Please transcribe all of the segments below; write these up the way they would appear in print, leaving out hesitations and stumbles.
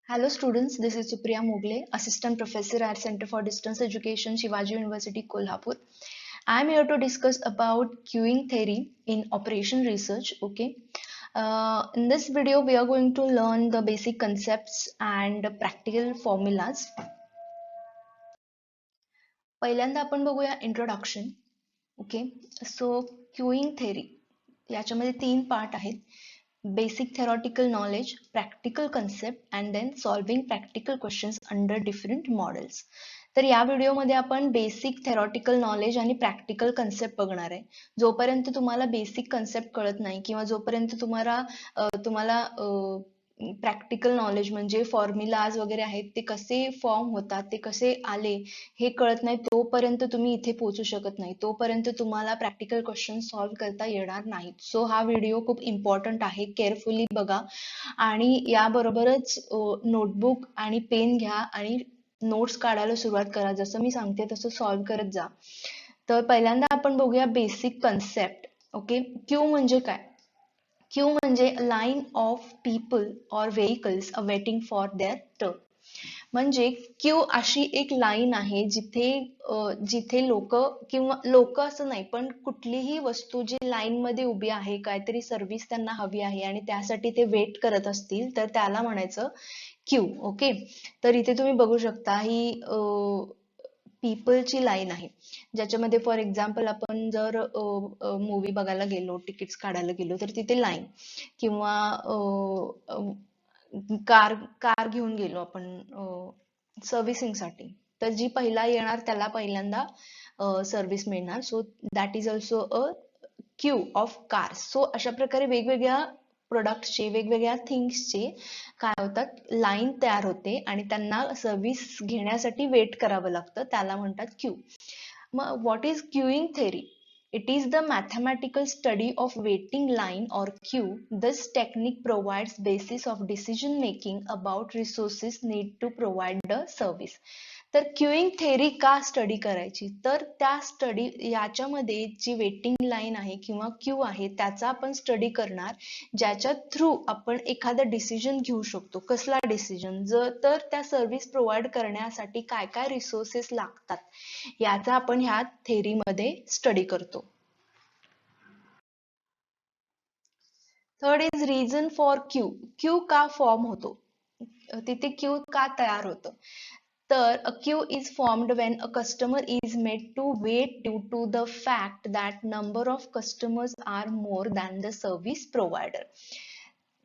Hello students, this is Supriya Mogle, Assistant Professor at Center for Distance Education, Shivaji University, Kolhapur. I am here to discuss about queuing theory in operation research. Okay. In this video, we are going to learn the basic concepts and practical formulas. पहिल्यांदा आपण बघूया introduction. Okay. So queuing theory याच्यामध्ये 3 part आहेत. Basic theoretical knowledge, practical concept and then solving practical questions under different models. तर या व्हिडिओमध्ये आपण basic theoretical knowledge आणि प्रॅक्टिकल कन्सेप्ट बघणार आहे. जोपर्यंत तुम्हाला बेसिक कन्सेप्ट कळत नाही किंवा जोपर्यंत तुम्हाला प्रॅक्टिकल नॉलेज म्हणजे फॉर्म्युलाज वगैरे आहेत ते कसे फॉर्म होतात, ते कसे आले हे कळत नाही, तोपर्यंत तुम्ही इथे पोहोचू शकत नाही, तोपर्यंत तुम्हाला प्रॅक्टिकल क्वेश्चन सॉल्व्ह करता येणार नाहीत. सो हा व्हिडिओ खूप इम्पॉर्टंट आहे, केअरफुली बघा आणि याबरोबरच नोटबुक आणि पेन घ्या आणि नोट्स काढायला सुरुवात करा. जसं मी सांगते तसं सॉल्व्ह करत जा. तर पहिल्यांदा आपण बघूया बेसिक कन्सेप्ट. ओके. क्यू म्हणजे काय? क्यू म्हणजे line of people or vehicles awaiting for their turn. म्हणजे क्यू अशी एक लाईन आहे जिथे लोक किंवा लोक असं नाही पण कुठलीही वस्तू जी लाईन मध्ये उभी आहे, काहीतरी सर्व्हिस त्यांना हवी आहे आणि त्यासाठी ते वेट करत असतील तर त्याला म्हणायचं क्यू. ओके. तर इथे तुम्ही बघू शकता ही पीपलची लाईन आहे, ज्याच्यामध्ये फॉर एक्झाम्पल आपण जर मूवी बघायला गेलो, तिकीट्स काढायला गेलो तर तिथे लाईन, किंवा कार घेऊन गेलो आपण सर्व्हिसिंगसाठी, तर जी पहिला येणार त्याला पहिल्यांदा सर्व्हिस मिळणार. So that is also a Q of cars. So अशा प्रकारे वेगवेगळ्या प्रोडक्ट्सचे, वेगवेगळ्या थिंग्सचे काय होतात, लाईन तयार होते आणि त्यांना सर्व्हिस घेण्यासाठी वेट करावं लागतं, त्याला म्हणतात क्यू. मग what is queuing theory? It is the mathematical study of waiting line or queue. This technique provides basis of decision making about resources need to provide the service. तर queuing theory का study करायची? तर त्या study याच्यामध्ये जी waiting line आहे किंवा Q आहे त्याचा आपण स्टडी करणार, ज्याच्या थ्रू आपण एखादा डिसिजन घेऊ शकतो. कसला डिसिजन? तर त्या सर्व्हिस प्रोव्हाइड करण्यासाठी काय काय रिसोर्सेस लागतात याचा आपण ह्या थेरीमध्ये स्टडी करतो. Third is reason for Q. Q का फॉर्म होतो, तिथे क्यू का तयार होतं? तर a queue is formed when a customer is made to wait due to the fact that number of customers are more than the service provider.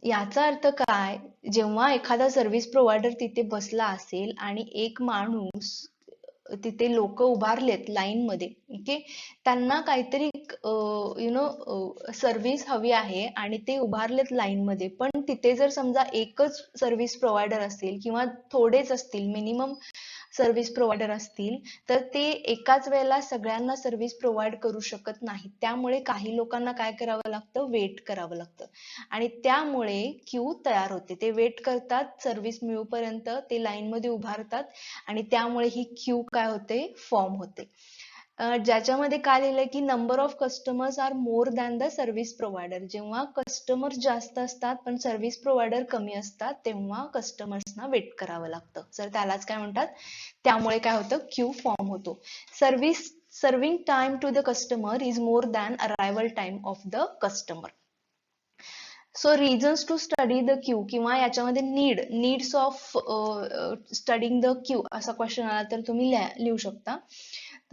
याचा अर्थ काय? जेव्हा एखादा सर्व्हिस प्रोव्हायडर तिथे बसला असेल आणि एक माणूस, तिथे लोक उभारलेत लाईन मध्ये, ओके, त्यांना काहीतरी सर्व्हिस हवी आहे आणि ते उभारलेत लाईन मध्ये, पण तिथे जर समजा एकच सर्व्हिस प्रोव्हायडर असतील किंवा थोडेच असतील, मिनिमम सर्व्हिस प्रोव्हायडर असतील, तर ते एकाच वेळेला सगळ्यांना सर्व्हिस प्रोव्हाइड करू शकत नाहीत. त्यामुळे काही लोकांना काय करावं लागतं, वेट करावं लागतं आणि त्यामुळे क्यू तयार होते. ते वेट करतात सर्व्हिस मिळूपर्यंत, ते लाईन मध्ये उभारतात आणि त्यामुळे ही क्यू काय होते, फॉर्म होते. ज्याच्यामध्ये काय लिहिलंय की number of customers are more than the service provider. जेव्हा कस्टमर जास्त असतात पण सर्व्हिस प्रोव्हायडर कमी असतात तेव्हा कस्टमर्सना वेट करावं लागतं. तर त्यालाच काय म्हणतात, त्यामुळे काय होतं, क्यू फॉर्म होतो. Serving time to the customer is more than arrival time of the customer. So reasons to study the queue, किंवा याच्यामध्ये needs of studying the queue असा क्वेश्चन आला तर तुम्ही लिहू शकता.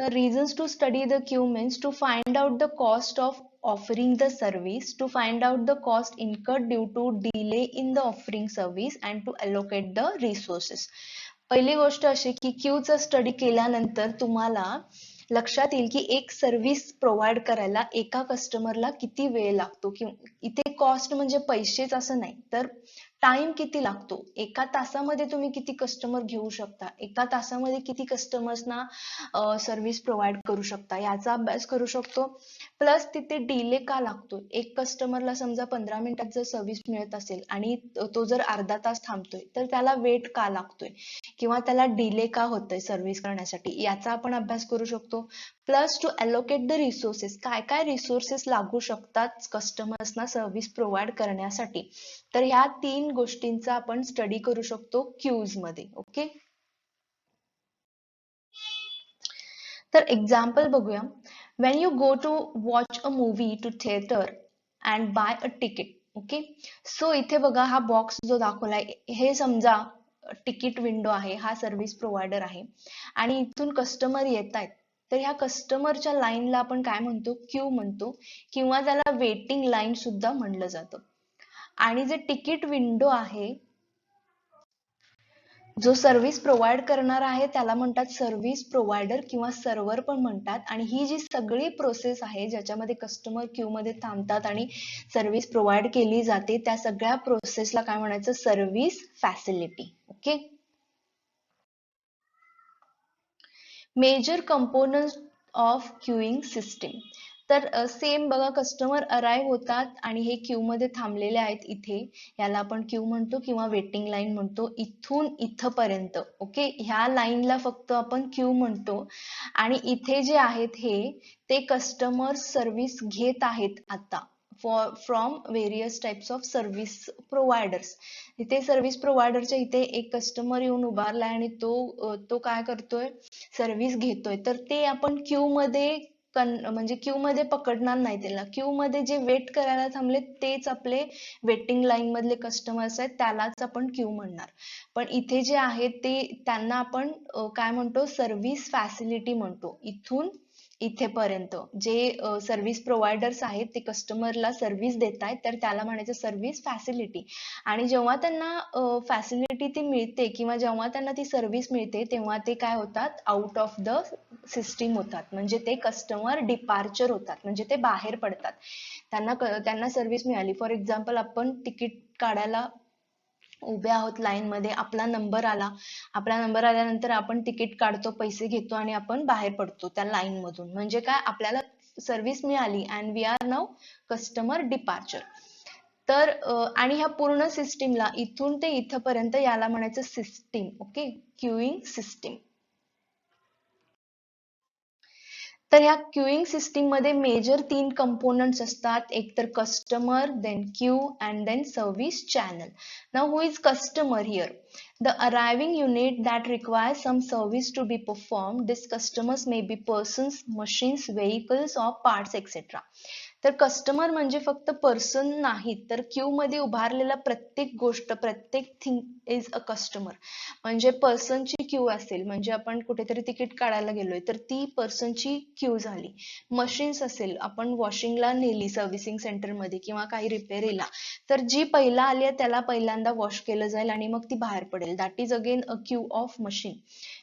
The reasons to study the queue means to find out the cost of offering the service, to find out the cost incurred due to delay in the offering service and to allocate the resources. पहिली गोष्ट अशी की क्यूचा study केल्यानंतर तुम्हाला लक्षात येईल की एक सर्व्हिस प्रोव्हाइड करायला एका कस्टमरला किती वेळ लागतो. इथे कॉस्ट म्हणजे पैसेच असं नाही, तर टाइम किती लागतो, एका तासामध्ये तुम्ही किती कस्टमर घेऊ शकता, एका तासामध्ये किती कस्टमर्सना सर्व्हिस प्रोव्हाइड करू शकता याचा अभ्यास करू शकतो. प्लस तिथे डिले का लागतो, एक कस्टमरला समजा 15 मिनिटात जर सर्व्हिस मिळत असेल आणि तो जर अर्धा तास थांबतोय तर त्याला वेट का लागतोय किंवा त्याला डिले का होतोय सर्व्हिस करण्यासाठी, याचा आपण अभ्यास करू शकतो. Plus two allocate the resources, काय काय रिसोर्सेस लागू शकतात कस्टमर्सना सर्व्हिस प्रोव्हाइड करण्यासाठी. तर ह्या 3 गोष्टींचा आपण स्टडी करू शकतो क्यूज मध्ये. ओके, तर एक्झाम्पल बघूया. When you go to watch a movie to theatre and buy a ticket. Okay, so इथे बघा हा बॉक्स जो दाखवलाय, हे समजा तिकीट विंडो आहे, हा सर्व्हिस प्रोव्हायडर आहे आणि इथून कस्टमर येत आहेत. तर ह्या कस्टमरच्या लाईनला आपण काय म्हणतो, क्यू म्हणतो, किंवा त्याला वेटिंग लाईन सुद्धा म्हणलं जातं. आणि जे तिकीट विंडो आहे, जो सर्व्हिस प्रोव्हाइड करणार आहे त्याला म्हणतात सर्व्हिस प्रोव्हायडर किंवा सर्व्हर पण म्हणतात. आणि ही जी सगळी प्रोसेस आहे ज्याच्यामध्ये कस्टमर क्यू मध्ये थांबतात आणि सर्व्हिस प्रोव्हाइड केली जाते, त्या सगळ्या प्रोसेसला काय म्हणायचं, service facility. Okay, major component of queuing system. तर सेम बघा, कस्टमर अराईव्ह होतात आणि हे क्यू मध्ये थांबलेले आहेत इथे, याला आपण क्यू म्हणतो किंवा वेटिंग लाईन म्हणतो, इथून इथपर्यंत. ओके, ह्या लाईनला फक्त आपण क्यू म्हणतो. आणि इथे जे आहेत हे, ते कस्टमर सर्व्हिस घेत आहेत आता from various types of service providers. इथे सर्व्हिस प्रोव्हायडरच्या इथे एक कस्टमर येऊन उभारलाय आणि तो काय करतोय, सर्व्हिस घेतोय. तर ते आपण क्यू मध्ये म्हणजे क्यू मध्ये पकडणार नाही त्याला. क्यू मध्ये जे वेट करायला थांबले तेच आपले वेटिंग लाईन मधले कस्टमर्स आहेत, त्यालाच आपण क्यू म्हणणार. पण इथे जे आहेत ते, त्यांना आपण काय म्हणतो, सर्व्हिस फॅसिलिटी म्हणतो. इथून इथेपर्यंत जे सर्व्हिस प्रोव्हायडर्स आहेत ते कस्टमरला सर्व्हिस देत आहेत, तर त्याला म्हणायचं सर्व्हिस फॅसिलिटी. आणि जेव्हा त्यांना फॅसिलिटी ती मिळते किंवा जेव्हा त्यांना ती सर्व्हिस मिळते, तेव्हा ते काय होतात, आउट ऑफ द सिस्टीम होतात. म्हणजे ते कस्टमर डिपार्चर होतात, म्हणजे ते बाहेर पडतात. त्यांना सर्व्हिस मिळाली. फॉर एक्झाम्पल, आपण तिकीट काढायला उभे आहोत लाईन मध्ये, आपला नंबर आला, आपला नंबर आल्यानंतर आपण तिकीट काढतो, पैसे घेतो आणि आपण बाहेर पडतो त्या लाईन मधून. म्हणजे काय, आपल्याला सर्व्हिस मिळाली and we are now customer departure. तर आणि ह्या पूर्ण सिस्टीमला, इथून ते इथपर्यंत, याला म्हणायचं सिस्टीम. Okay, queuing system. तर ह्या क्यूइंग सिस्टीम मध्ये मेजर 3 कंपोनंट्स असतात. एक तर customer, then queue and then service channel. Now who is customer here? The arriving unit that requires some service to be performed. These customers may be persons, machines, vehicles or parts etc. तर customer म्हणजे फक्त person नाही, तर Q मध्ये उभारलेला प्रत्येक गोष्ट, प्रत्येक थिंग इज अ कस्टमर. म्हणजे पर्सनची क्यू असेल, म्हणजे आपण कुठेतरी तिकीट काढायला गेलोय तर ती पर्सनची क्यू झाली. मशीन्स असेल, आपण वॉशिंगला नेली सर्व्हिसिंग सेंटर मध्ये किंवा काही रिपेअरीला, तर जी पहिला आली आहे त्याला पहिल्यांदा वॉश केलं जाईल आणि मग ती बाहेर पडेल. That is again a Q of machine.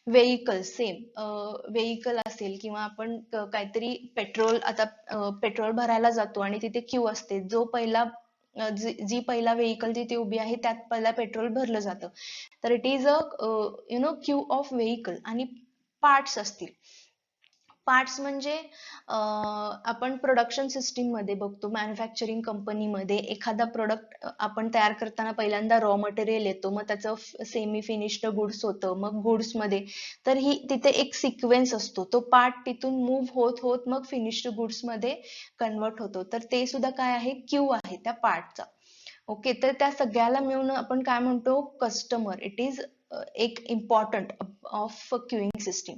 Vehicle same, vehicle असेल किंवा आपण काहीतरी पेट्रोल, आता पेट्रोल भरायला जातो आणि तिथे क्यू असते, जो पहिला जी पहिला व्हेइकल जिथे उभी आहे त्यात पहिला पेट्रोल भरलं जातं. तर it is a Q of vehicle. आणि पार्ट्स असतील, पार्ट्स म्हणजे आपण प्रोडक्शन सिस्टीम मध्ये बघतो, मॅन्युफॅक्चरिंग कंपनीमध्ये एखादा प्रोडक्ट आपण तयार करताना पहिल्यांदा रॉ मटेरियल येतो, मग त्याचं सेमी फिनिश्ड गुड्स होतं, मग गुड्स मध्ये, तर ही तिथे एक सिक्वेन्स असतो, तो पार्ट तिथून मूव्ह होत होत मग फिनिश्ड गुड्स मध्ये कन्वर्ट होतो. तर ते सुद्धा काय आहे, क्यू आहे त्या पार्टचा. ओके, तर त्या सगळ्याला मिळून आपण काय म्हणतो, कस्टमर. इट इज एक important of queuing system.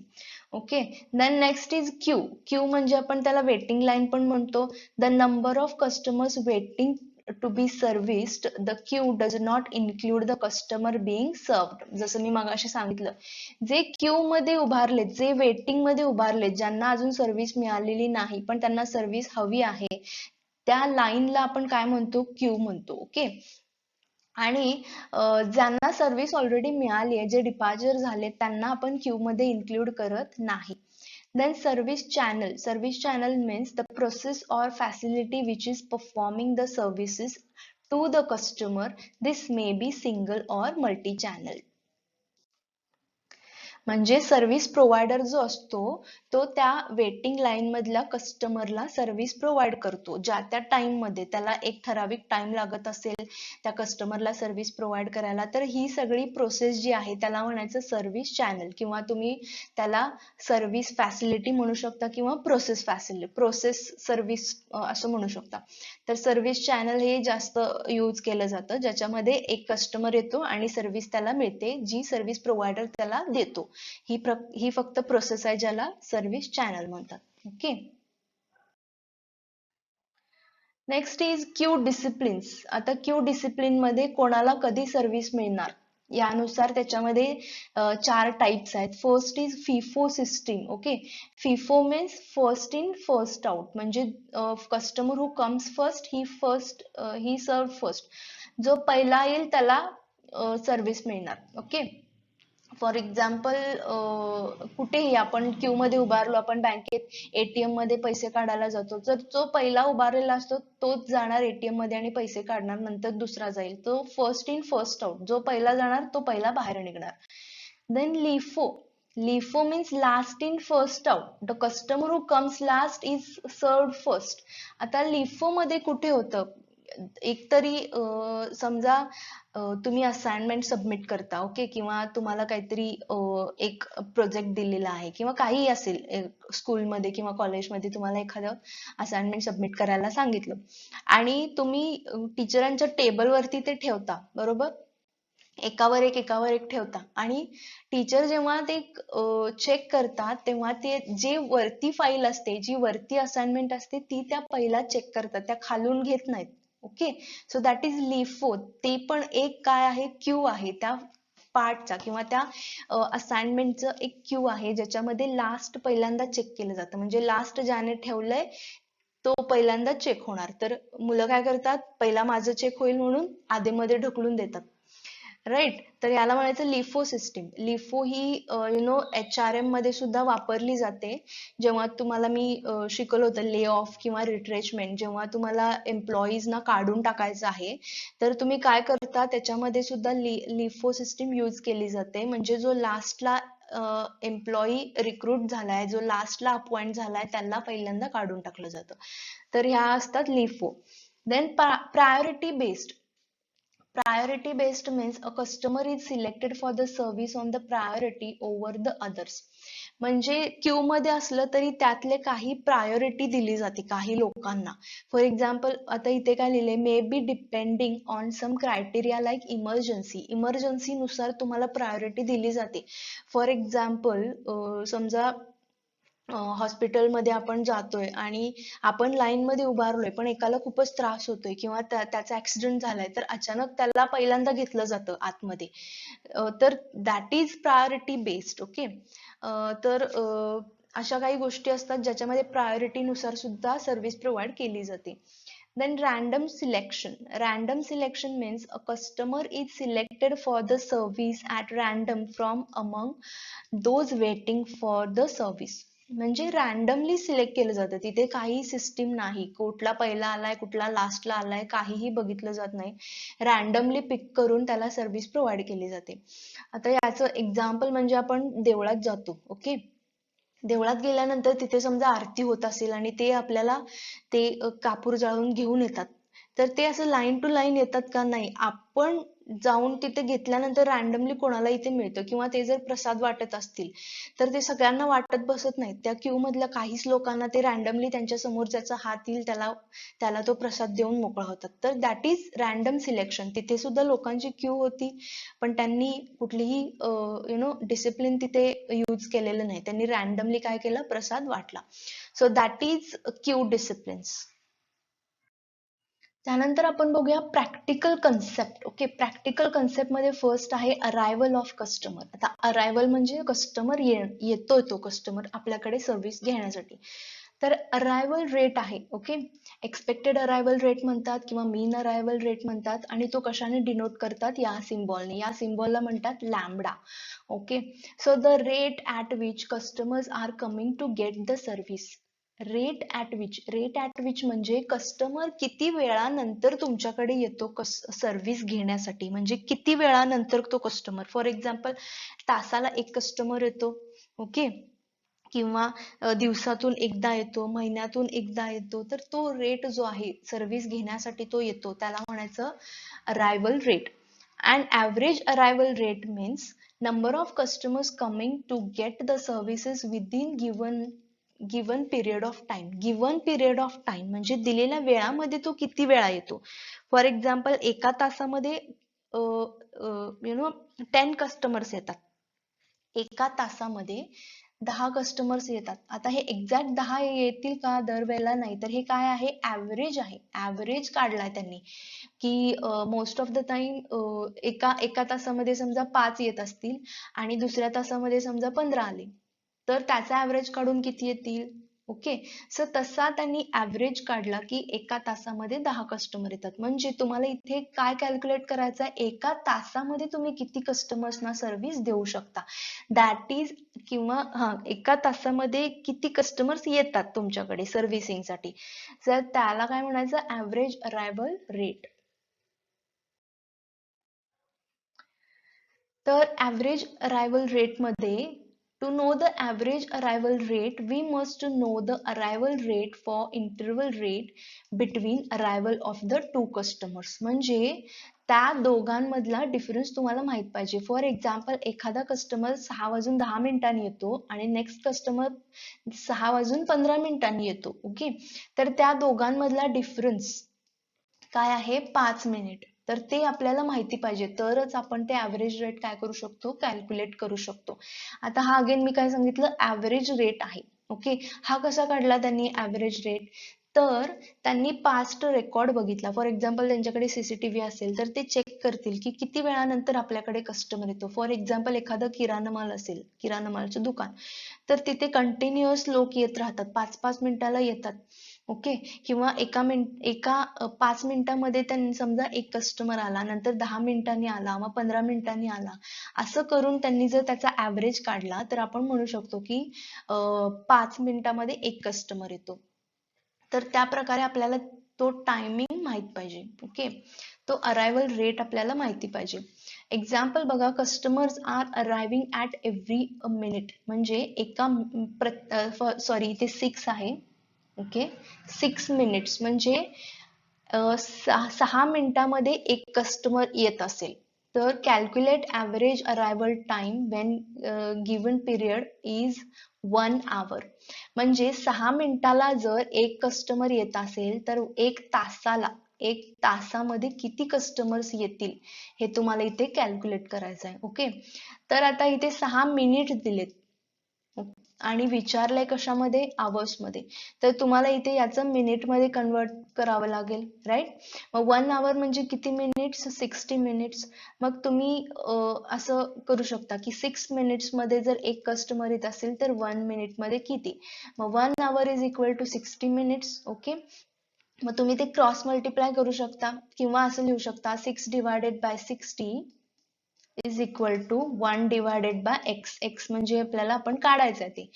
Okay, then next is queue. Queue म्हणजे आपण त्याला वेटिंग लाईन पण म्हणतो. The number of customers waiting to be serviced. The queue does not include the customer being served. जसं मी मगाशी सांगितलं, जे क्यू मध्ये उभारलेत, जे वेटिंग मध्ये उभारलेत, ज्यांना अजून सर्व्हिस मिळालेली नाही पण त्यांना सर्व्हिस हवी आहे, त्या लाईनला आपण काय म्हणतो, क्यू म्हणतो. ओके, आणि ज्यांना सर्व्हिस ऑलरेडी मिळाली आहे, जे डिपार्चर झाले, त्यांना आपण क्यू मध्ये इन्क्लूड करत नाही. Then service channel. Service channel means the process or facility which is performing the services to the customer. This may be single or multi-channel. म्हणजे सर्व्हिस प्रोव्हायडर जो असतो तो त्या वेटिंग लाईन मधल्या कस्टमरला सर्व्हिस प्रोव्हाइड करतो. ज्या त्या टाइम मध्ये त्याला एक ठराविक टाइम लागत असेल त्या कस्टमरला सर्व्हिस प्रोव्हाइड करायला, तर ही सगळी प्रोसेस जी आहे त्याला म्हणायचं सर्व्हिस चॅनल, किंवा तुम्ही त्याला सर्व्हिस फॅसिलिटी म्हणू शकता किंवा प्रोसेस सर्व्हिस असं म्हणू शकता. तर सर्व्हिस चॅनल हे जास्त यूज केलं जातं, ज्याच्यामध्ये एक कस्टमर येतो आणि सर्व्हिस त्याला मिळते जी सर्व्हिस प्रोव्हायडर त्याला देतो. ही फक्त प्रोसेस आहे ज्याला सर्व्हिस चॅनल म्हणतात. Okay. Next is Q disciplines. आता क्यू डिसिप्लिन मध्ये कोणाला कधी सर्व्हिस मिळणार यानुसार त्याच्यामध्ये 4 टाइप्स आहेत. First is FIFO system. Okay. FIFO means first in first out, म्हणजे customer who comes first he serve first. जो पहिला येईल त्याला सर्व्हिस मिळणार. ओके. फॉर एक्झाम्पल कुठेही आपण क्यू मध्ये उभारलो, आपण बँकेत एटीएम मध्ये पैसे काढायला जातो, तर जो पहिला उभारलेला असतो तोच जाणार एटीएम मध्ये आणि पैसे काढणार, नंतर दुसरा जाईल. तो फर्स्ट इन फर्स्ट आउट, जो पहिला जाणार तो पहिला बाहेर निघणार. Then LIFO. LIFO means last in first out. The customer who comes last is served first. आता लिफो मध्ये कुठे होतं, एकतरी समजा तुम्ही असाइनमेंट सबमिट करता, ओके, किंवा तुम्हाला काहीतरी एक प्रोजेक्ट दिलेला आहे किंवा काही असेल, स्कूलमध्ये किंवा कॉलेजमध्ये तुम्हाला एखादं असाइनमेंट सबमिट करायला सांगितलं आणि तुम्ही टीचरांच्या टेबलवरती ते ठेवता, बरोबर, एकावर एक ठेवता, आणि टीचर जेव्हा ते चेक करतात तेव्हा ते जे वरती फाईल असते, जी वरती असाइनमेंट असते ती त्या पहिला चेक करतात, त्या खालून घेत नाहीत. Okay. So that is LIFO. ते पण एक काय आहे, क्यू आहे त्या पार्टचा किंवा त्या असाइनमेंटचं एक क्यू आहे, ज्याच्यामध्ये लास्ट पहिल्यांदा चेक केलं जातं, म्हणजे लास्ट ज्याने ठेवलंय तो पहिल्यांदा चेक होणार. तर मुलं काय करतात, पहिला माझं चेक होईल म्हणून आधीमध्ये ढकलून देतात, राईट. तर याला म्हणायचं लिफो सिस्टीम. लिफो ही HRM मध्ये सुद्धा वापरली जाते. जेव्हा तुम्हाला मी शिकवलं होतं ले ऑफ किंवा रिट्रेचमेंट, जेव्हा तुम्हाला एम्प्लॉईजना काढून टाकायचं आहे, तर तुम्ही काय करता, त्याच्यामध्ये सुद्धा लिफो सिस्टीम यूज केली जाते. म्हणजे जो लास्टला एम्प्लॉई रिक्रूट झालाय, जो लास्टला अपॉइंट झालाय, त्यांना पहिल्यांदा काढून टाकलं जातं. तर ह्या असतात LIFO. Then priority based. Priority based means a customer is selected for the service on the priority over the others. म्हणजे क्यू मध्ये असलं तरी त्यातले काही प्रायोरिटी दिली जाते काही लोकांना. फॉर एक्झाम्पल आता इथे काय लिहिले, may be depending on some criteria like emergency. Emergency नुसार तुम्हाला प्रायोरिटी दिली जाते. फॉर एक्झाम्पल समजा हॉस्पिटलमध्ये आपण जातोय आणि आपण लाईन मध्ये उभारलोय पण एकाला खूपच त्रास होतोय किंवा त्याचा ऍक्सिडेंट झालाय, तर अचानक त्याला पहिल्यांदा घेतलं जातं आतमध्ये. तर that is priority based. Okay. तर अशा काही गोष्टी असतात ज्याच्यामध्ये प्रायोरिटी नुसार सुद्धा सर्व्हिस प्रोव्हाइड केली जाते. Then random selection. Random selection means a customer is selected for the service at random from among those waiting for the service. म्हणजे रॅन्डमली सिलेक्ट केलं जातं, तिथे काही सिस्टीम नाही, कुठला पहिला आलाय कुठला लास्टला आलाय काहीही बघितलं जात नाही. रॅन्डमली पिक करून त्याला सर्व्हिस प्रोव्हाइड केली जाते. आता याचं एक्झाम्पल म्हणजे आपण देवळात जातो. ओके. देवळात गेल्यानंतर तिथे समजा आरती होत असेल आणि ते आपल्याला ते कापूर जाळून घेऊन येतात, तर ते असं लाईन टू लाईन येतात का, नाही, आपण जाऊन तिथे घेतल्यानंतर रॅन्डमली कोणाला इथे मिळतं, किंवा ते जर प्रसाद वाटत असतील तर ते सगळ्यांना वाटत बसत नाहीत, त्या क्यू मधल्या काहीच लोकांना ते रॅन्डमली त्यांच्या समोर ज्याचा हात येईल त्याला तो प्रसाद देऊन मोकळा होतात. तर दॅट इज रॅन्डम सिलेक्शन. तिथे सुद्धा लोकांची क्यू होती पण त्यांनी कुठलीही डिसिप्लिन तिथे यूज केलेलं नाही, त्यांनी रॅन्डमली काय केलं, प्रसाद वाटला. So that is Q disciplines. त्यानंतर आपण बघूया practical concept. Okay. Practical concept मध्ये फर्स्ट आहे अरायवल ऑफ कस्टमर. आता अरायवल म्हणजे कस्टमर येतोय, तो कस्टमर आपल्याकडे सर्व्हिस घेण्यासाठी. तर अरायवल रेट आहे. ओके. एक्सपेक्टेड अरायवल रेट म्हणतात किंवा मीन अरायवल रेट म्हणतात, आणि तो कशाने डिनोट करतात, या सिम्बॉलने. या सिम्बॉलला म्हणतात lambda. Okay. So the rate at which customers are coming to get the service. Rate at which म्हणजे कस्टमर किती वेळानंतर तुमच्याकडे येतो सर्व्हिस घेण्यासाठी, म्हणजे किती वेळानंतर तो कस्टमर. फॉर एक्झाम्पल तासाला एक कस्टमर येतो, ओके, किंवा दिवसातून एकदा येतो, महिन्यातून एकदा येतो, तर तो रेट जो आहे सर्व्हिस घेण्यासाठी तो येतो, त्याला म्हणायचं arrival rate. And average arrival rate means number of customers coming to get the services within given period of time. Given period of time म्हणजे दिलेल्या वेळामध्ये तो किती वेळा येतो. फॉर एक्झाम्पल एका तासामध्ये यु नो 10 कस्टमर्स येतात, एका तासामध्ये 10 कस्टमर्स येतात. आता हे एक्झॅक्ट 10 येतील का दरवेळेला, नाही, तर हे काय आहे, ऍव्हरेज आहे. ऍव्हरेज काढलाय त्यांनी की मोस्ट ऑफ द टाइम एका तासामध्ये समजा 5 येत असतील आणि दुसऱ्या तासामध्ये समजा 15 आले, तर त्याचा ऍव्हरेज काढून किती येतील. ओके, सो तसा त्यांनी ऍव्हरेज काढला की एका तासामध्ये 10 कस्टमर येतात. म्हणजे तुम्हाला इथे काय कॅल्क्युलेट करायचं आहे, एका तासामध्ये तुम्ही किती कस्टमर्सना सर्व्हिस देऊ शकता, दॅट इज, किंवा एका तासामध्ये किती कस्टमर्स येतात तुमच्याकडे सर्व्हिसिंगसाठी, तर त्याला काय म्हणायचं, ऍव्हरेज अरायवल रेट. तर ॲव्हरेज अरायवल रेट मध्ये, to know the average arrival rate we must know the arrival rate for interval rate between arrival of the two customers. म्हणजे त्या दोघांमधला डिफरन्स तुम्हाला माहित पाहिजे. फॉर एक्झाम्पल एखादा कस्टमर 6:10 येतो आणि नेक्स्ट कस्टमर 6:15 येतो, ओके, तर त्या दोघांमधला डिफरन्स काय आहे, 5 मिनिट. तर ते आपल्याला माहिती पाहिजे, तरच आपण ते ऍव्हरेज रेट काय करू शकतो, कॅल्क्युलेट करू शकतो. आता हा अगेन मी काय सांगितलं, ऍव्हरेज रेट आहे. ओके, हा कसा काढला त्यांनी ऍव्हरेज रेट, तर त्यांनी पास्ट रेकॉर्ड बघितला. फॉर एक्झाम्पल त्यांच्याकडे सीसीटीव्ही असेल तर ते चेक करतील की किती वेळानंतर आपल्याकडे कस्टमर येतो. फॉर एक्झाम्पल एखादं किराणा माल असेल, किराणा मालचं दुकान, तर तिथे कंटिन्युअस लोक येत राहतात, 5-5 मिनिटाला येतात, ओके, किंवा एका 5 मिनिटामध्ये त्यांनी समजा एक कस्टमर आला, नंतर 10 मिनिटांनी आला, मग 15 मिनिटांनी आला, असं करून त्यांनी जर त्याचा ऍव्हरेज काढला तर आपण म्हणू शकतो की 5 मिनिटामध्ये एक कस्टमर येतो. तर त्या प्रकारे आपल्याला तो टायमिंग माहित पाहिजे. ओके, तो अरायवल रेट आपल्याला माहिती पाहिजे. एक्झाम्पल बघा, customers are arriving at every minute, म्हणजे सॉरी इथे 6 आहे, ओके, 6 मिनिट्स म्हणजे 6 मिनिटामध्ये एक कस्टमर येत असेल, तर calculate average arrival time Wien given period is 1 hour. म्हणजे 6 मिनिटाला जर एक कस्टमर येत असेल तर एक तासामध्ये किती कस्टमर्स येतील हे तुम्हाला इथे कॅल्क्युलेट करायचं आहे. ओके, तर आता इथे 6 मिनिट दिलेत आणि विचारलंय कशामध्ये, आवर्स मध्ये, तर तुम्हाला इथे याचं मिनिट मध्ये कन्वर्ट करावं लागेल, राईट. मग 1 hour म्हणजे किती मिनिट्स, 60 मिनिट्स. मग तुम्ही असं करू शकता की 6 मिनिट्स मध्ये जर एक कस्टमर येत असेल तर 1 मिनिट मध्ये किती, मग 1 hour is equal to 60 minutes. Okay, मग तुम्ही ते क्रॉस मल्टिप्लाय करू शकता किंवा असं लिहू शकता, 6/60 is equal to 1/x. x म्हणजे आपल्याला आपण काढायचं आहे ते.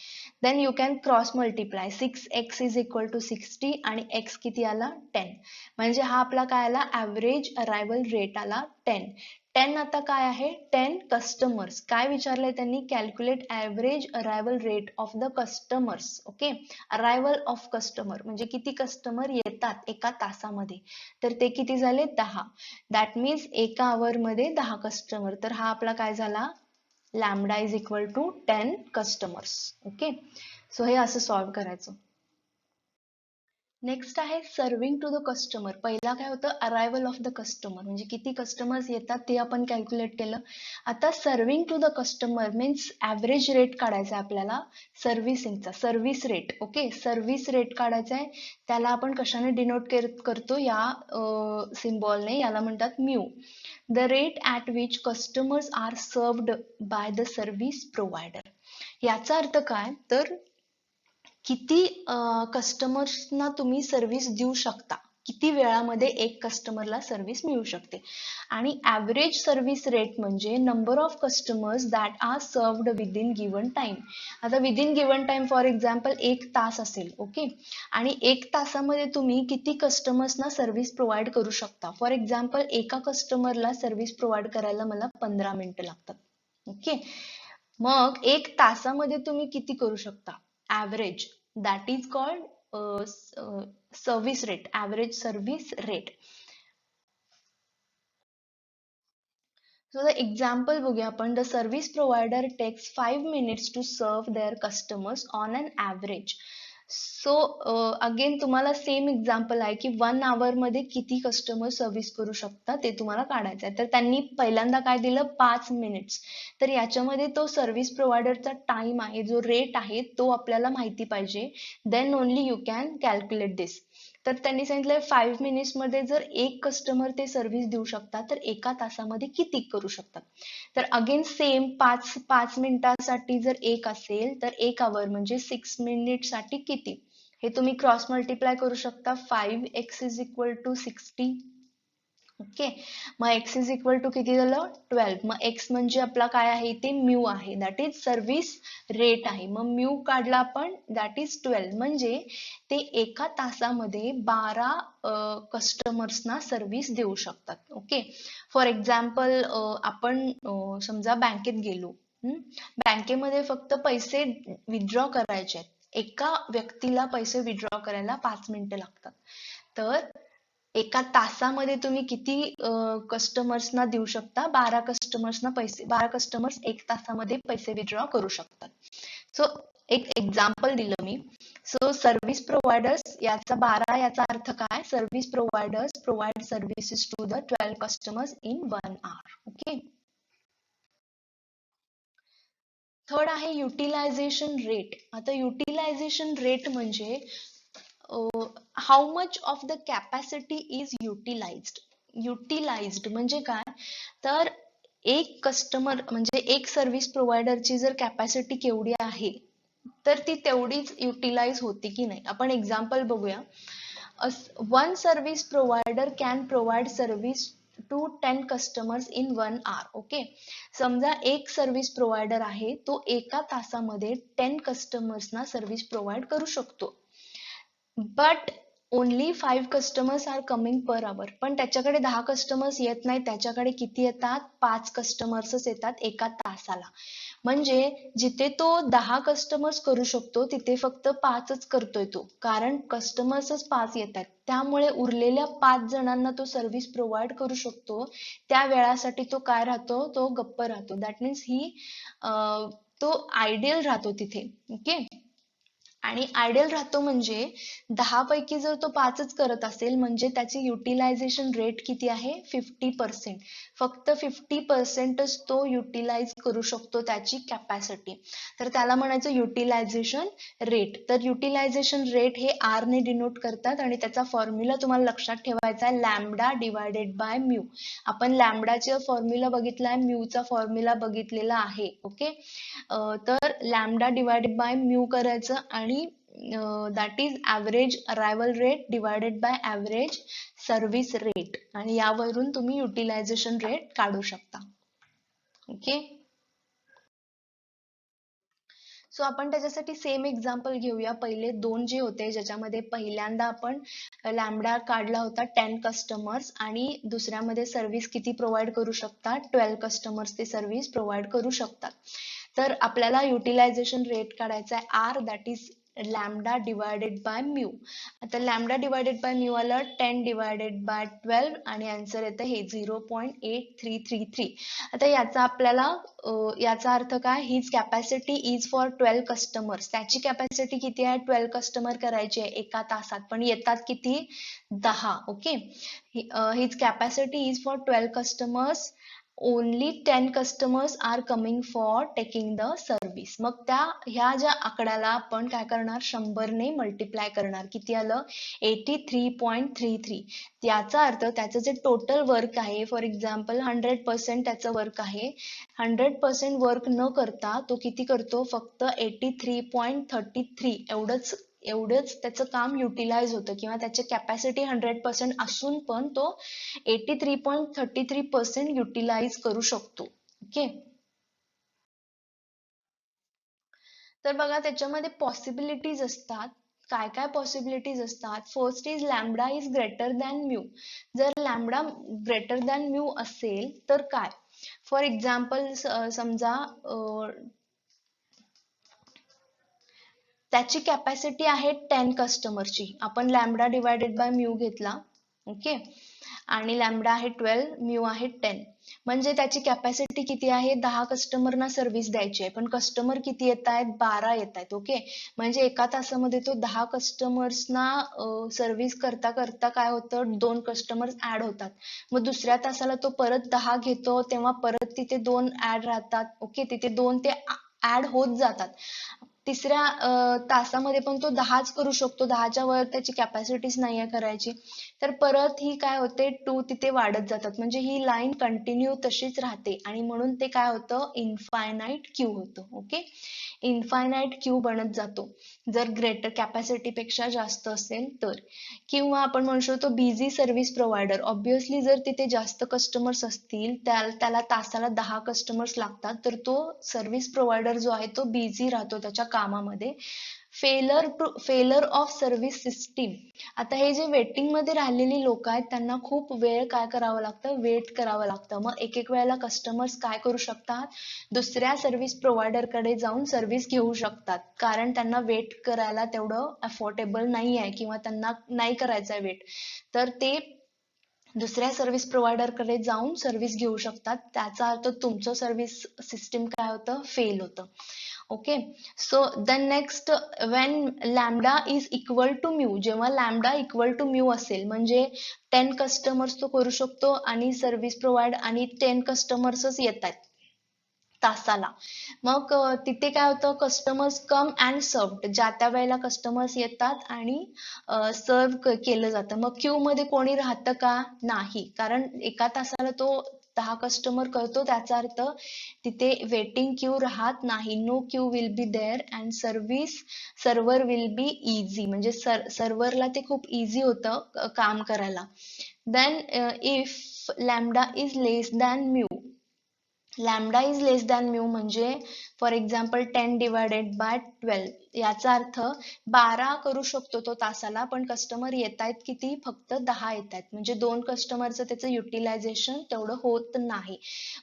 Then you can cross multiply, 6x is equal to 60 आणि x किती आला, 10. म्हणजे हा आपला काय आला, ऍव्हरेज अरायवल रेट आला 10. आता काय आहे, 10 कस्टमर्स. काय विचारलंय त्यांनी, calculate average arrival rate of the customers. Okay, arrival of customer म्हणजे किती कस्टमर येतात एका तासामध्ये, तर ते किती झाले, 10. दॅट मीन्स एका आवर मध्ये 10 कस्टमर. तर हा आपला काय झाला, lambda is equal to 10 customers. Okay, so हे असं सॉल्व्ह करायचं. नेक्स्ट आहे सर्विंग टू द कस्टमर. पहिला काय होतं, अरायवल ऑफ द कस्टमर म्हणजे किती कस्टमर्स येतात ते आपण कॅल्क्युलेट केलं. आता serving to the customer means average rate काढायचा आहे आपल्याला सर्व्हिसिंगचा, service rate. Okay, service rate काढायचा आहे, त्याला आपण कशाने डिनोट करतो, या सिम्बॉलने, याला म्हणतात mu. The rate at which customers are served by the service provider. याचा अर्थ काय, तर किती कस्टमर्सना तुम्ही सर्व्हिस देऊ शकता, किती वेळामध्ये एक कस्टमरला सर्व्हिस मिळू शकते. आणि ॲव्हरेज सर्व्हिस रेट म्हणजे number of customers that are served within given time. आता within given time for example 1 तास असेल, ओके, आणि 1 तासामध्ये तुम्ही किती कस्टमर्सना सर्व्हिस प्रोव्हाइड करू शकता. फॉर एक्झाम्पल एका कस्टमरला सर्व्हिस प्रोव्हाइड करायला मला 15 मिनिटं लागतात, ओके. मग 1 तासामध्ये तुम्ही किती करू शकता average, that is called service rate, average service rate. So the example बघूया आपण. The service provider takes 5 minutes to serve their customers on an average. So again तुम्हाला सेम एक्झाम्पल आहे की 1 hour मध्ये किती कस्टमर सर्व्हिस करू शकतात ते तुम्हाला काढायचं आहे. तर त्यांनी पहिल्यांदा काय दिलं 5 मिनिट्स. तर याच्यामध्ये तो सर्व्हिस प्रोव्हायडरचा टाइम आहे, जो रेट आहे तो आपल्याला माहिती पाहिजे. Then only you can calculate this. तर त्यांनी सांगितलंय 5 मिनिट्स मध्ये जर एक कस्टमर ते सर्व्हिस देऊ शकतात तर एका तासामध्ये किती करू शकतात. तर अगेन सेम 5 मिनिटासाठी जर एक असेल तर 1 आवर म्हणजे 6 मिनिट साठी किती, हे तुम्ही क्रॉस मल्टिप्लाय करू शकता. 5x is equal to 60, okay. मग x इज इक्वल टू किती झालं 12. मग x म्हणजे आपला काय आहे ते म्यू आहे, दॅट इज सर्व्हिस रेट आहे. मग म्यू काढला आपण, दॅट इज 12. म्हणजे ते एका तासामध्ये 12 कस्टमर्सना सर्व्हिस देऊ शकतात, ओके. फॉर एक्झाम्पल आपण समजा बँकेत गेलो, बँकेमध्ये फक्त पैसे विथड्रॉ करायचे आहेत. एका व्यक्तीला पैसे विथड्रॉ करायला 5 मिनिटं लागतात. तर एका तासामध्ये तुम्ही किती कस्टमर्सना देऊ शकता, 12 कस्टमर्सना पैसे, 12 कस्टमर्स एक तासामध्ये पैसे विथड्रॉ करू शकतात. सो एक एक्झाम्पल दिलं मी. सो सर्व्हिस प्रोव्हायडर्स याचा 12 याचा अर्थ काय, service providers provide services to the 12 customers in 1 hour, okay. Third आहे युटिलायझेशन रेट. आता युटिलायझेशन रेट म्हणजे how much of the capacity is utilized. Utilized म्हणजे काय, तर एक कस्टमर म्हणजे एक सर्व्हिस प्रोव्हायडरची जर कॅपॅसिटी केवढी आहे तर ती तेवढीच युटिलाइज होती की नाही. आपण एक्झाम्पल बघूया. One service provider can provide service to 10 customers in 1 hour, okay. समजा एक सर्व्हिस प्रोव्हायडर आहे, तो एका तासामध्ये 10 कस्टमर्सना सर्व्हिस प्रोव्हाइड करू शकतो. But only 5 customers are coming per hour. पण त्याच्याकडे 10 कस्टमर्स येत नाही, त्याच्याकडे किती येतात, 5 कस्टमर्सच येतात एका तासाला. म्हणजे जिथे तो 10 कस्टमर्स करू शकतो तिथे फक्त 5च करतोय तो, कारण कस्टमर्सच 5 येतात. त्यामुळे उरलेल्या 5 जणांना तो सर्व्हिस प्रोव्हाइड करू शकतो. त्या वेळासाठी तो काय राहतो, तो गप्प राहतो. दॅट मीन्स तो आयडियल राहतो तिथे, ओके. आणि आयडियल राहतो म्हणजे 10 पैकी जर तो 5च करत असेल म्हणजे त्याची युटिलायझेशन रेट किती आहे, 50%. फक्त 50%च तो युटिलाइज करू शकतो त्याची कॅपॅसिटी. तर त्याला म्हणायचं युटिलायझेशन रेट. तर युटिलायझेशन रेट हे आर ने डिनोट करतात आणि त्याचा फॉर्म्युला तुम्हाला लक्षात ठेवायचा आहे, लॅम्बडा डिवायडेड बाय म्यू. आपण लॅम्बडाचा फॉर्म्युला बघितला आहे, म्यूचा फॉर्म्युला बघितलेला आहे, ओके. तर लॅम्बडा डिवायडेड बाय म्यू करायचं आणि that is average arrival rate divided by average service rate, आणि यावरून तुम्ही युटिलायझेशन रेट काढू शकता, ओके. सो आपण त्याच्यासाठी सेम एक्झाम्पल घेऊया. पहिले 2 जे होते ज्याच्यामध्ये पहिल्यांदा आपण लॅम्बडा काढला होता 10 कस्टमर्स आणि दुसऱ्यामध्ये सर्व्हिस किती प्रोव्हाइड करू शकतात, 12 कस्टमर्स ते सर्व्हिस प्रोव्हाइड करू शकतात. तर आपल्याला युटिलायझेशन रेट काढायचा आहे R, that is lambda divided by mu. आता लॅम्बडा डिवायडेड बाय म्यू आलं 10 डिवायडेड बाय 12 आणि आन्सर येतं हे 0.8333. आता याचा आपल्याला याचा अर्थ काय, हीच कॅपॅसिटी इज फॉर 12 कस्टमर्स. त्याची कॅपॅसिटी किती आहे, 12 कस्टमर करायची आहे एका तासात, पण येतात किती 10, ओके. हीच capacity is for 12 customers, only 10 customers are coming for taking the service. मग ह्या ज्या आकड्याला आपण काय करणार, 100 ने मल्टिप्लाय करणार. किती आलं 83.33. याचा अर्थ त्याचं जे टोटल वर्क आहे, फॉर एक्झाम्पल 100% त्याचं वर्क आहे, 100% वर्क न करता तो किती करतो, फक्त 83.33 एवढंच एवढंच त्याचं काम युटिलाइज होतं किंवा त्याची कॅपॅसिटी 100% असून पण तो 83.33% युटिलाइज करू शकतो. ओके. तर बघा त्याच्यामध्ये पॉसिबिलिटीज असतात. काय काय पॉसिबिलिटीज असतात. First is lambda is greater than mu. जर लॅम्बडा ग्रेटर दॅन म्यू असेल तर काय, फॉर एक्झाम्पल समजा त्याची कॅपॅसिटी आहे 10 कस्टमरची, आपण लॅम्बडा डिवायडेड बाय म्यू घेतला. ओके. आणि लॅम्बडा आहे 12, म्यू आहे 10. म्हणजे त्याची कॅपॅसिटी किती आहे, 10 कस्टमरना सर्व्हिस द्यायची आहे, पण कस्टमर किती येत आहेत, 12 येत आहेत. ओके. म्हणजे एका तासामध्ये तो 10 कस्टमर्सना सर्व्हिस करता करता काय होतं, 2 कस्टमर्स ऍड होतात. मग दुसऱ्या तासाला तो परत 10 घेतो, तेव्हा परत तिथे 2 ऍड राहतात. ओके. तिथे 2 ते ऍड होत जातात. तिसऱ्या तासामध्ये पण तो 10च करू शकतो, 10च्या वर त्याची कॅपॅसिटीच नाहीये करायची. तर परत ही काय होते, 2 तिथे वाढत जातात. म्हणजे ही लाईन कंटिन्यू तशीच राहते आणि म्हणून ते काय होतं, इनफायनाईट क्यू होतं. ओके. इनफायनाईट क्यू बनत जातो जर ग्रेटर कॅपॅसिटी पेक्षा जास्त असेल तर. किंवा आपण म्हणू शकतो बिझी सर्व्हिस प्रोव्हायडर. ऑब्विसली जर तिथे जास्त कस्टमर्स असतील, त्याला तासाला 10 कस्टमर्स लागतात, तर तो सर्व्हिस प्रोव्हायडर जो आहे तो बिझी राहतो त्याच्या कामामध्ये. फेलर ऑफ सर्व्हिस सिस्टीम. आता हे जे वेटिंग मध्ये राहिलेली लोक आहेत त्यांना खूप वेळ काय करावं लागतं, वेट करावं लागतं. मग एक एक वेळेला कस्टमर्स काय करू शकतात, दुसऱ्या सर्व्हिस प्रोव्हायडर कडे जाऊन सर्व्हिस घेऊ शकतात, कारण त्यांना वेट करायला तेवढं अफोर्डेबल नाही आहे किंवा त्यांना नाही करायचं आहे वेट. तर ते दुसऱ्या सर्व्हिस प्रोव्हायडर कडे जाऊन सर्व्हिस घेऊ शकतात. त्याचा अर्थ तुमचं सर्व्हिस सिस्टीम काय होतं, फेल होतं. Okay. So then next, when lambda is equal to mu. जेव्हा लॅम्बडा इक्वल टू म्यू असेल म्हणजे 10 कस्टमर्स तो करू शकतो आणि सर्व्हिस प्रोव्हाइड आणि 10 कस्टमर्सच येत आहेत तासाला. मग तिथे काय होतं, कस्टमर्स कम अँड सर्व्ड. ज्या त्या वेळेला कस्टमर्स येतात आणि सर्व केलं जातं. मग क्यू मध्ये कोणी राहतं का, नाही, कारण एका तासाला तो 10 कस्टमर करतो, त्याचा अर्थ तिथे वेटिंग क्यू राहत नाही. No queue will be there and server will be easy. म्हणजे सर्व्हरला ते खूप इझी होतं काम करायला. Then if lambda is less than mu. Lambda is less than mu म्हणजे फॉर एक्झाम्पल 10 डिवायडेड बाय 12. याचा अर्थ 12 करू शकतो तो तासाला, पण कस्टमर येत आहेत किती, फक्त 10 येत आहेत. म्हणजे 2 कस्टमरचं त्याचं युटिलायझेशन तेवढं होत नाही.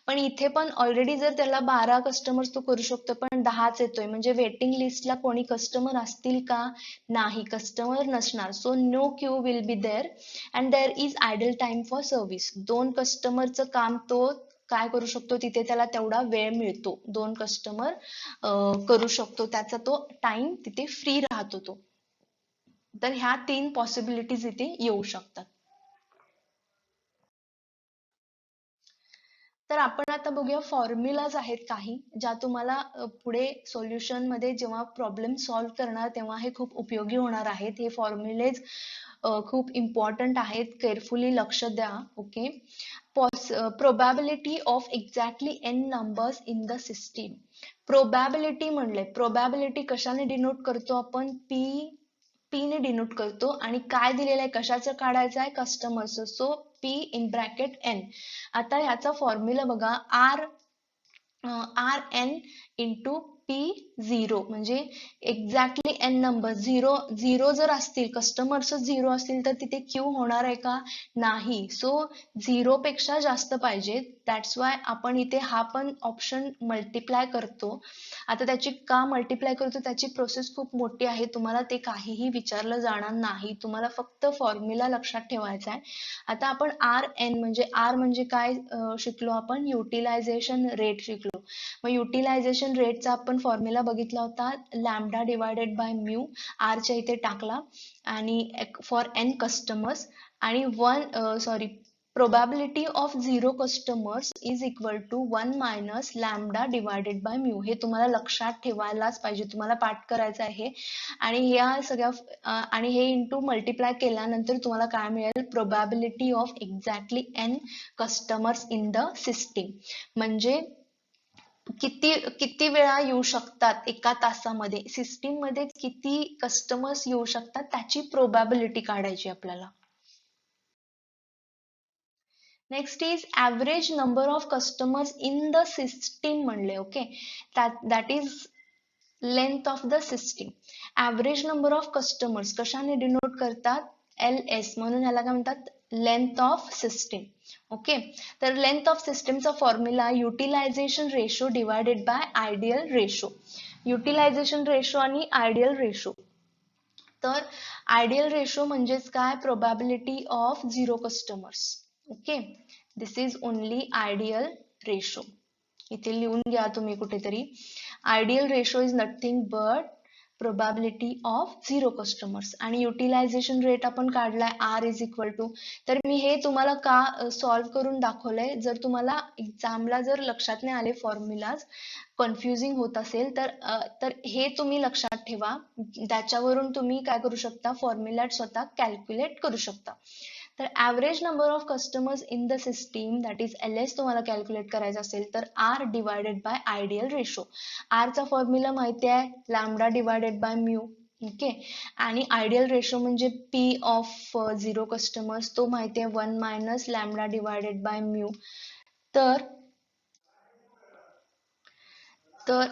पण इथे पण ऑलरेडी जर त्याला 12 कस्टमर्स तो करू शकतो पण 10च येतोय, म्हणजे वेटिंग लिस्टला कोणी कस्टमर असतील का, नाही, कस्टमर नसणार. So no queue will be there and there is idle time for service. 2 कस्टमरचं काम तो काय करू शकतो, तिथे त्याला तेवढा वेळ मिळतो, 2 कस्टमर करू शकतो, त्याचा तो टाइम तिथे फ्री राहतो तो. तर ह्या 3 पॉसिबिलिटीज इथे येऊ शकतात. तर आपण आता बघूया फॉर्म्युलाज आहेत काही, ज्या तुम्हाला पुढे सोल्युशन मध्ये जेव्हा प्रॉब्लेम सॉल्व्ह करणार तेव्हा हे खूप उपयोगी होणार आहेत. हे फॉर्म्युलेज खूप इम्पॉर्टंट आहेत, केअरफुली लक्ष द्या. Okay. Probability of exactly n numbers in the system. Probability म्हणले, प्रोबॅबिलिटी कशाने डिनोट करतो आपण, पी ने डिनोट करतो. आणि काय दिलेलं आहे, कशाचं काढायचं आहे, कस्टमरचं. So P in bracket N. आता ह्याचा फॉर्म्युला बघा, R N into P zero. म्हणजे एक्झॅक्टली एन नंबर. झिरो जर असतील, कस्टमर्स झिरो असतील तर तिथे क्यू होणार आहे का, नाही. सो 0 पेक्षा जास्त पाहिजे. दॅट्स वाय आपण इथे हा पण ऑप्शन मल्टिप्लाय करतो. आता त्याची का मल्टिप्लाय करतो, त्याची प्रोसेस खूप मोठी आहे, तुम्हाला ते काहीही विचारलं जाणार नाही, तुम्हाला फक्त फॉर्म्युला लक्षात ठेवायचा आहे. आता आपण आर एन म्हणजे, आर म्हणजे काय शिकलो आपण, युटिलायझेशन रेट शिकलो. मग युटिलायझेशन रेटचा आपण फॉर्म्युला बघितला होता, लॅम्बडा डिवायडेड बाय म्यू. आरच्या इथे टाकला आणि फॉर एन कस्टमर्स आणि probability of 0 customers is equal to 1 minus lambda divided by mu. हे तुम्हाला लक्षात ठेवायलाच पाहिजे, तुम्हाला पाठ करायचं आहे. आणि ह्या सगळ्या आणि हे इंटू मल्टिप्लाय केल्यानंतर तुम्हाला काय मिळेल, probability of exactly n customers in the system. म्हणजे किती किती वेळा येऊ शकतात एका तासामध्ये, सिस्टीम मध्ये किती कस्टमर्स येऊ शकतात त्याची प्रोबॅबिलिटी काढायची आपल्याला. Next is average number of customers in the system म्हणले. Okay, that is length of the system. Average number of customers कशाने डिनोट करतात? LS, म्हणून याला काय म्हणतात? Length of system. ओके, तर लेंथ ऑफ सिस्टीमचा formula utilization ratio divided by ideal ratio. Utilization ratio आणि आयडियल रेशो. तर आयडियल रेशो म्हणजेच काय? Probability of 0 customers. Okay, this is only ideal ratio. इथे लिहून घ्या तुम्ही कुठेतरी. Ideal ratio is nothing but probability of 0 customers. आणि युटिलायझेशन रेट आपण काढलाय R इज इक्वल टू. तर मी हे तुम्हाला का सॉल्व्ह करून दाखवलंय, जर तुम्हाला एक्झामला जर लक्षात नाही आले फॉर्म्युलाज, कन्फ्युजिंग होत असेल तर हे तुम्ही लक्षात ठेवा. त्याच्यावरून तुम्ही काय करू शकता? फॉर्म्युला स्वतः कॅल्क्युलेट करू शकता. तर average number of customers in the system that is LS तुम्हाला कॅल्क्युलेट करायचं असेल तर R divided by ideal ratio. R चा फॉर्म्युला माहिती आहे, lambda divided by mu. Okay, आणि आयडियल रेशो म्हणजे P ऑफ 0 कस्टमर्स, तो माहिती आहे 1 minus lambda divided by mu. तर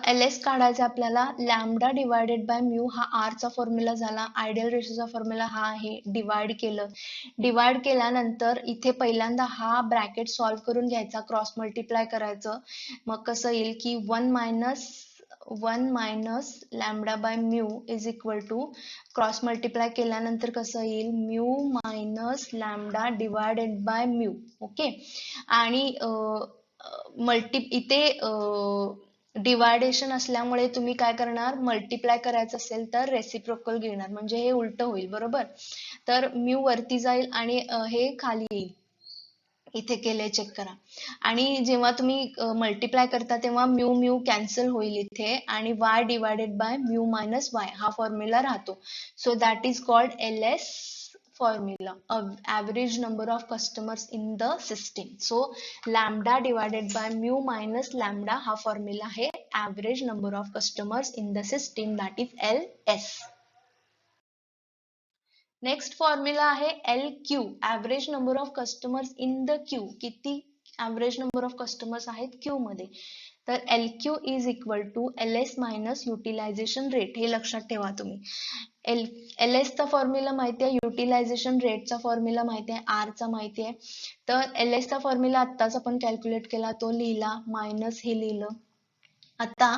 LS काढायचा आपल्याला, लॅम्बडा डिवायडेड बाय म्यू हा R चा फॉर्म्युला झाला. आयडियल रेशोचा फॉर्म्युला हा आहे. डिवाइड केल्यानंतर इथे पहिल्यांदा हा ब्रॅकेट सॉल्व्ह करून घ्यायचा, क्रॉस मल्टिप्लाय करायचं. मग कसं येईल की 1 minus lambda by mu is equal to, cross multiply केल्यानंतर कसं येईल? Mu minus lambda divided by mu. Okay, आणि इथे डिवायडेशन असल्यामुळे तुम्ही काय करणार? मल्टिप्लाय करायचं असेल तर रेसिप्रोकल घेणार, म्हणजे हे उलट होईल. बरोबर, तर म्यू वरती जाईल आणि हे खाली येईल. इथे केले, चेक करा. आणि जेव्हा तुम्ही मल्टिप्लाय करता तेव्हा म्यू म्यू कॅन्सल होईल इथे, आणि y divided by mu minus y हा फॉर्म्युला राहतो. So that is called LS formula, average number of customers in the system. So lambda divided by mu minus lambda हा formula आहे average number of customers in the system, that is LS. Next formula आहे LQ, average number of customers in the queue. किती average number of customers आहेत queue मध्ये? तर LQ is equal to LS minus utilization rate. हे लक्षात ठेवा तुम्ही. LS चा फॉर्म्युला माहिती आहे, युटिलायझेशन रेटचा फॉर्म्युला माहिती आहे, R चा माहिती आहे. तर LS चा फॉर्म्युला आत्ताच आपण कॅल्क्युलेट केला, तो लिहिला, मायनस हे लिहिलं. आता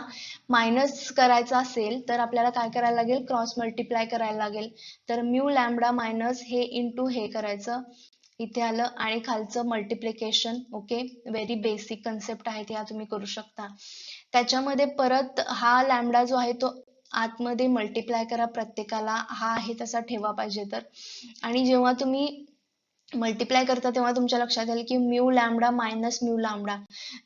मायनस करायचा असेल तर आपल्याला काय करायला लागेल? क्रॉस मल्टिप्लाय करायला लागेल. तर म्यू लॅम्बडा मायनस हे इंटू हे करायचं, इथे आलं, आणि खालचं multiplication. Okay, very basic concept आहेत, या तुम्ही करू शकता. त्याच्यामध्ये परत हा लॅम्बडा जो आहे तो आतमध्ये मल्टिप्लाय करा प्रत्येकाला, हा आहे तसा ठेवा पाहिजे तर. आणि जेव्हा तुम्ही मल्टिप्लाय करता तेव्हा तुमच्या लक्षात येईल की mu lambda minus mu lambda,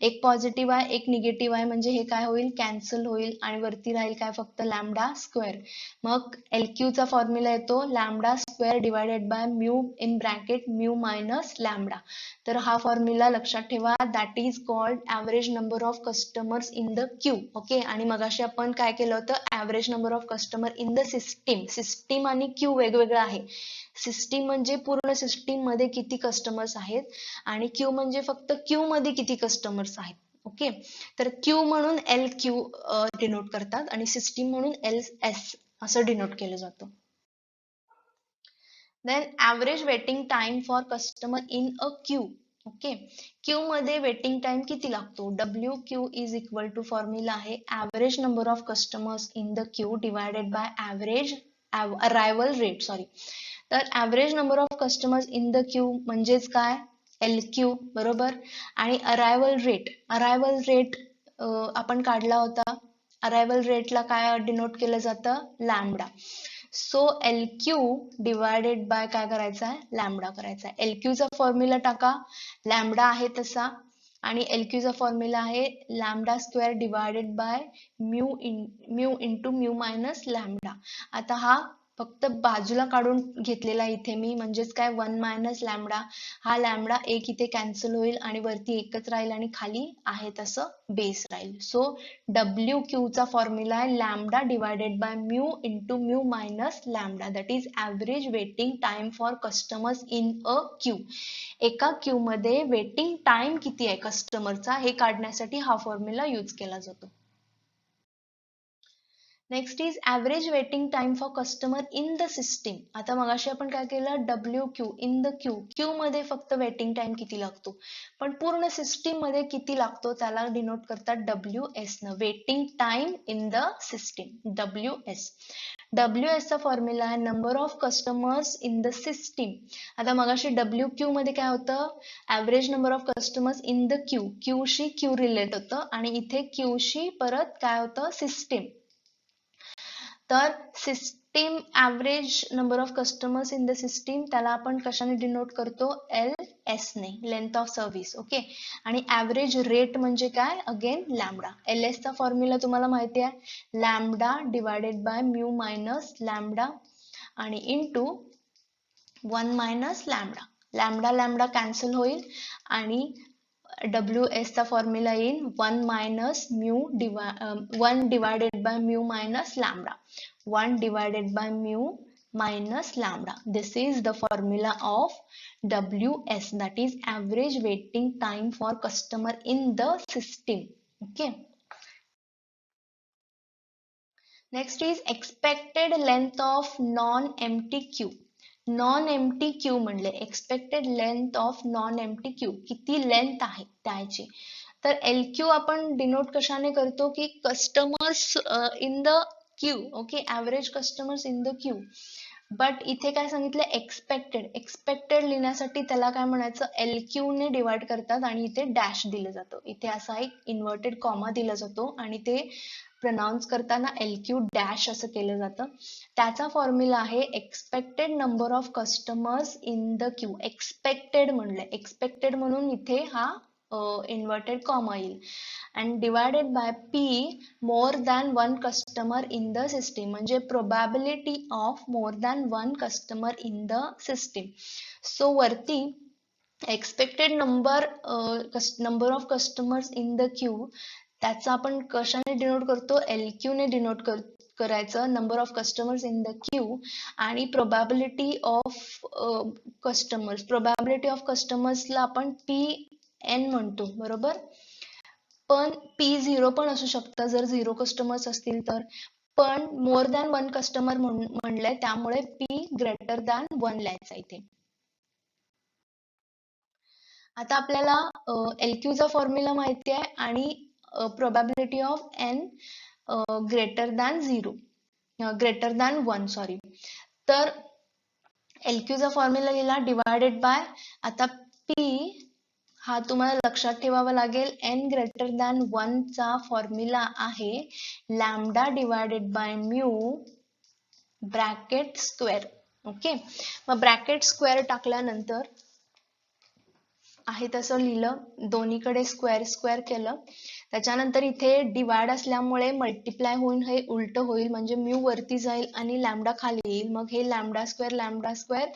एक पॉझिटिव्ह आहे एक निगेटिव्ह आहे, म्हणजे हे काय होईल? कॅन्सल होईल, आणि वरती राहील काय? फक्त लॅम्बडा स्क्वेअर. मग LQ चा फॉर्म्युला येतो lambda square divided by mu in bracket mu minus lambda. तर हा फॉर्म्युला लक्षात ठेवा, that is called average number of customers in the Q. Okay, आणि मगाशी आपण काय केलं होतं? Average number of customer in the system. System आणि क्यू वेगवेगळं आहे. सिस्टीम म्हणजे पूर्ण सिस्टीम मध्ये किती कस्टमर्स आहेत, आणि क्यू म्हणजे फक्त क्यू मध्ये किती कस्टमर्स आहेत. ओके, तर क्यू म्हणून LQ डिनोट करतात, आणि सिस्टीम म्हणून LS असं डिनोट केलं जातं. Then average waiting time for customer in a queue. Okay, queue मध्ये वेटिंग टाइम किती लागतो? WQ is equal to, formula आहे average number of customers in the queue divided by average arrival rate. Sorry, तर average number of customers in the queue म्हणजेच काय? LQ. बरोबर, आणि arrival rate आपण काढला होता. अरायवल रेटला काय डिनोट केलं जातं? Lambda. So LQ divided by काय करायचं आहे? लॅम्बडा करायचा आहे. LQ चा फॉर्म्युला टाका, लॅम्बडा आहे तसा, आणि LQ चा फॉर्म्युला आहे lambda square divided by mu into mu minus lambda. आता हा फक्त बाजूला काढून घेतलेला इथे मी, म्हणजेच काय 1 मायनस लॅमडा, हा लॅमडा एक इथे कॅन्सल होईल आणि वरती एकच राहील आणि खाली आहे तसं बेस राहील. सो WQ चा फॉर्म्युला आहे lambda divided by mu into mu minus lambda, that is average waiting time for customers in a Q. एका क्यू मध्ये वेटिंग टाइम किती आहे कस्टमरचा हे काढण्यासाठी हा फॉर्म्युला यूज केला जातो. Next is average waiting time for customer in the system. आता मगाशी आपण काय केलं, WQ in the Q, Q मध्ये फक्त वेटिंग टाइम किती लागतो, पण पूर्ण सिस्टीम मध्ये किती लागतो त्याला डिनोट करतात WS न, waiting time in the system, WS. WS चा फॉर्म्युला आहे number of customers in the system. आता मगाशी WQ मध्ये काय होतं, average number of customers in the Q, Q she Q relate होतं आणि इथे क्यू शी परत काय होतं, सिस्टीम. तर system average number of customers in the system त्याला आपण कशाने डिनोट करतो, LS ने, लेंथ ऑफ सर्व्हिस. ओके, आणि ऍव्हरेज रेट म्हणजे काय, अगेन लॅमडा. LS चा फॉर्म्युला तुम्हाला माहिती आहे, lambda divided by mu minus lambda आणि into 1 minus lambda. Lambda lambda cancel होईल आणि WS चा फॉर्म्युला येईल 1 minus mu 1 divided by mu minus lambda, 1 divided by mu minus lambda. This is the formula of WS, that is average waiting time for customer in the system. Okay. Next is expected length of non-empty queue. Non-empty queue म्हणले expected length of non-empty queue, किती length आहे त्याची. तर LQ आपण denote कशाने करतो की customers in the Q. Okay, average customers in the Q. But इथे काय सांगितलं, एक्सपेक्टेड. एक्सपेक्टेड लिहिण्यासाठी त्याला काय म्हणायचं, LQ ने डिवाइड करतात आणि इथे डॅश दिलं जातं. इथे असा एक इन्व्हर्टेड कॉमा दिला जातो आणि ते प्रनाउन्स करताना LQ डॅश असं केलं जातं. त्याचा फॉर्म्युला आहे expected number of customers in the queue. Expected म्हणलंय, एक्सपेक्टेड म्हणून इथे हा इन्व्हर्टेड कॉमा येईल and divided by P more than one customer in the system, म्हणजे probability of more than one customer in the system. So वरती expected number of customers in the queue, त्याचा आपण कशाने denote करतो, LQ ने denote करायचं, number of customers in the queue, आणि probability of customers. Probability of कस्टमर्सला आपण PN म्हणतो, बरोबर. पण P0 पण असू शकतं जर 0 कस्टमर्स असतील तर, पण मोर दॅन 1 कस्टमर म्हणलंय त्यामुळे P ग्रेटर दॅन 1 लिहायचा इथे. आता आपल्याला LQ चा फॉर्म्युला माहिती आहे आणि probability of N greater than 0, greater than 1 sorry. तर LQ चा फॉर्म्युला लिहिला डिवायडेड बाय, आता P हा तुम्हाला लक्षात ठेवावा लागेल, N ग्रेटर दॅन 1 चा फॉर्म्युला आहे lambda divided by mu bracket square. Okay, मग ब्रॅकेट स्क्वेअर टाकल्यानंतर आहे तसं लिहिलं, दोन्हीकडे स्क्वेअर स्क्वेअर केलं, त्याच्यानंतर इथे डिवाइड असल्यामुळे मल्टिप्लाय होऊन हे उलट होईल, म्हणजे म्यू वरती जाईल आणि लॅमडा खाली येईल, मग हे लॅमडा स्क्वेअर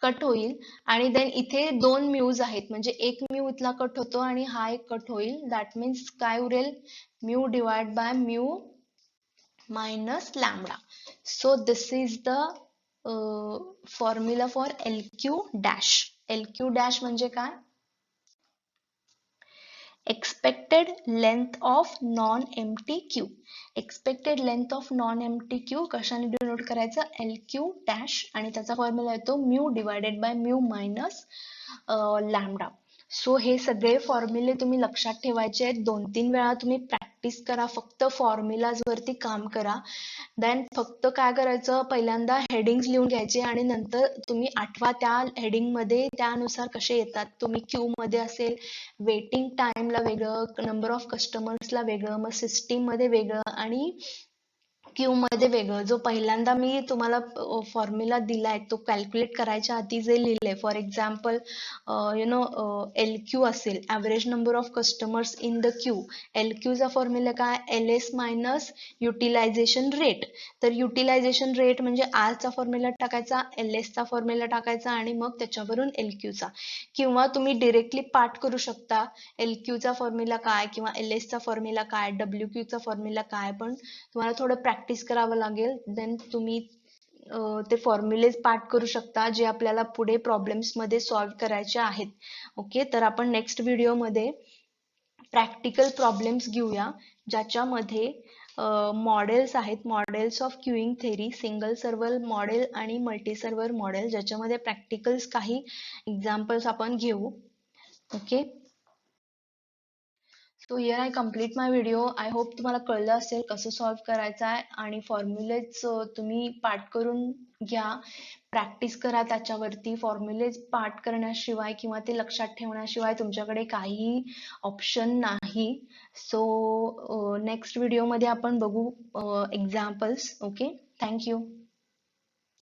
कट होईल आणि देन इथे दोन म्यूज आहेत, म्हणजे एक म्यू इथला कट होतो आणि हा एक कट होईल. दॅट मीन्स काय उरेल, mu divide by mu minus lambda. So this is the formula for LQ dash. LQ dash म्हणजे काय, expected length of non-empty queue. expected length of non-empty queue कशाने डिनोट करायचं, LQ डॅश, आणि त्याचा formula येतो mu divided by mu minus lambda. So हे सगळे फॉर्म्युले तुम्ही लक्षात ठेवायचे आहेत, 2-3 वेळा तुम्ही प्रॅक्टिस करा, फक्त फॉर्म्युलाज वरती काम करा. देन फक्त काय करायचं, पहिल्यांदा हेडिंग्स लिहून घ्यायचे आणि नंतर तुम्ही आठवा त्या हेडिंग मध्ये त्यानुसार कसे येतात. तुम्ही क्यू मध्ये असेल वेटिंग टाइमला वेगळं, नंबर ऑफ कस्टमर्सला वेगळं, मग सिस्टीम मध्ये वेगळं आणि क्यू मध्ये वेगळं. जो पहिल्यांदा मी तुम्हाला फॉर्म्युला दिलाय तो कॅल्क्युलेट करायच्या आधी जे लिहिलंय, फॉर एक्झाम्पल एल क्यू असेल, average number of customers in the queue. L क्यूचा फॉर्म्युला काय, L S minus utilization rate. तर युटिलायझेशन रेट म्हणजे आरचा फॉर्म्युला टाकायचा, एल एसचा फॉर्म्युला टाकायचा आणि मग त्याच्यावरून एल क्यूचा. किंवा तुम्ही डिरेक्टली पाठ करू शकता एल क्यूचा फॉर्म्युला काय किंवा एल एसचा फॉर्म्युला काय, डब्ल्यू क्यूचा फॉर्म्युला काय, पण तुम्हाला थोडं प्रॅक्टिस करावं लागेल. देन तुम्ही ते फॉर्म्युलेज पाठ करू शकता जे आपल्याला पुढे प्रॉब्लेम्स मध्ये सॉल्व्ह करायचे आहेत. ओके, तर आपण नेक्स्ट व्हिडिओमध्ये प्रॅक्टिकल प्रॉब्लेम्स घेऊया ज्याच्यामध्ये मॉडेल्स आहेत, models of queuing theory, single server model आणि मल्टी सर्व्हर मॉडेल, ज्याच्यामध्ये प्रॅक्टिकल्स काही एक्झाम्पल्स आपण घेऊ. Okay, so here I complete my video. I hope तुम्हाला कळलं असेल कसं सॉल्व्ह करायचं आहे, आणि फॉर्म्युलेज तुम्ही पाठ करून घ्या, प्रॅक्टिस करा त्याच्यावरती. फॉर्म्युलेज पाठ करण्याशिवाय किंवा ते लक्षात ठेवण्याशिवाय तुमच्याकडे काहीही ऑप्शन नाही. सो नेक्स्ट व्हिडिओमध्ये आपण बघू एक्झाम्पल्स. Okay, thank you.